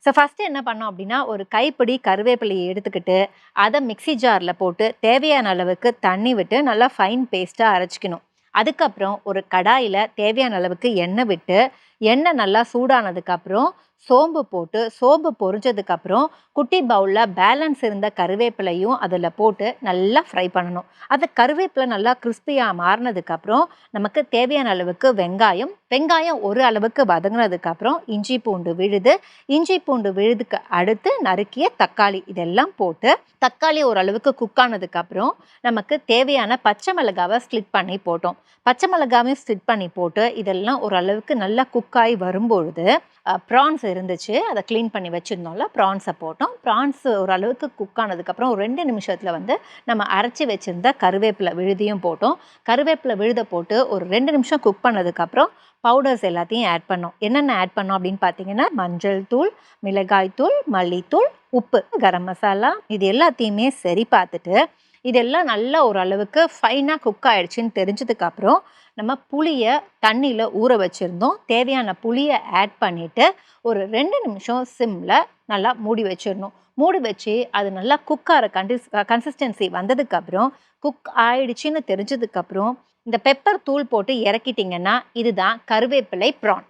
So first என்ன பண்ணோம் அப்படின்னா, ஒரு கைப்பிடி கருவேப்பிலையை எடுத்துக்கிட்டு, அத மிக்ஸி ஜார்ல போட்டு தேவையான அளவுக்கு தண்ணி விட்டு நல்லா ஃபைன் பேஸ்ட்டா அரைச்சுக்கணும். அதுக்கப்புறம் ஒரு கடாயில தேவையான அளவுக்கு எண்ணெய் விட்டு, எண்ணெய் நல்லா சூடானதுக்கப்புறம் சோம்பு போட்டு, சோம்பு பொரிஞ்சதுக்கப்புறம் குட்டி பவுல்ல பேலன்ஸ் இருந்த கருவேப்பிலையும் அதில போட்டு நல்லா ஃப்ரை பண்ணணும். அது கருவேப்பிலை நல்லா கிறிஸ்பியா மாறுனதுக்கப்புறம், நமக்கு தேவையான அளவுக்கு வெங்காயம் ஒரு அளவுக்கு வதங்குனதுக்கப்புறம் இஞ்சி பூண்டு விழுது, இஞ்சி பூண்டு விழுதுக்கு அடுத்து நறுக்கிய தக்காளி இதெல்லாம் போட்டு, தக்காளி ஓரளவுக்கு குக் ஆனதுக்கப்புறம், நமக்கு தேவையான பச்சை மிளகாவ ஸ்ப்ளிட் பண்ணி போட்டோம். பச்சை மிளகாவையும் ஸ்ப்ளிட் பண்ணி போட்டு, இதெல்லாம் ஓரளவுக்கு நல்லா குக் ஆயி வரும்பொழுது, ப்ரான்ஸ் இருந்துச்சு. அத கிளீன் பண்ணி வச்சிருந்தோம்ல, ப்ரான்ஸ போட்டோம். ப்ரான்ஸ் ஓரளவுக்கு குக் ஆனதுக்கப்புறம், ஒரு 2 நிமிஷத்தில வந்து நம்ம அரைச்சு வச்சிருந்த கருவேப்பிலை விழுதையும் போட்டோம். கருவேப்பிலை விழுத போட்டு ஒரு 2 நிமிஷம் குக் பண்ணதுக்கப்புறம், பவுடர்ஸ் எல்லாத்தையும் ஆட் பண்ணோம். என்னென்ன ஆட் பண்ணோம் அப்படின்னு பார்த்தீங்கன்னா, மஞ்சள் தூள், மிளகாய் தூள், மல்லித்தூள், உப்பு, கரம் மசாலா இது எல்லாத்தையுமே சரி பார்த்துட்டு, இதெல்லாம் நல்லா ஓரளவுக்கு ஃபைனா குக் ஆயிடுச்சுன்னு தெரிஞ்சதுக்கப்புறம், நம்ம புளிய தண்ணீல ஊற வச்சிருந்தோம். தேவையான புளிய ஆட் பண்ணிட்டு, ஒரு 2 நிமிஷம் சிம்ல நல்லா மூடி வச்சிரணும். மூடி வச்சு அது நல்லா குக் ஆற கன்சிஸ்டன்சி வந்ததுக்கப்புறம், குக் ஆயிடுச்சுன்னு தெரிஞ்சதுக்கப்புறம், இந்த பெப்பர் தூள் போட்டு இறக்கிட்டீங்கன்னா, இதுதான் கருவேப்பிலை ப்ரான்.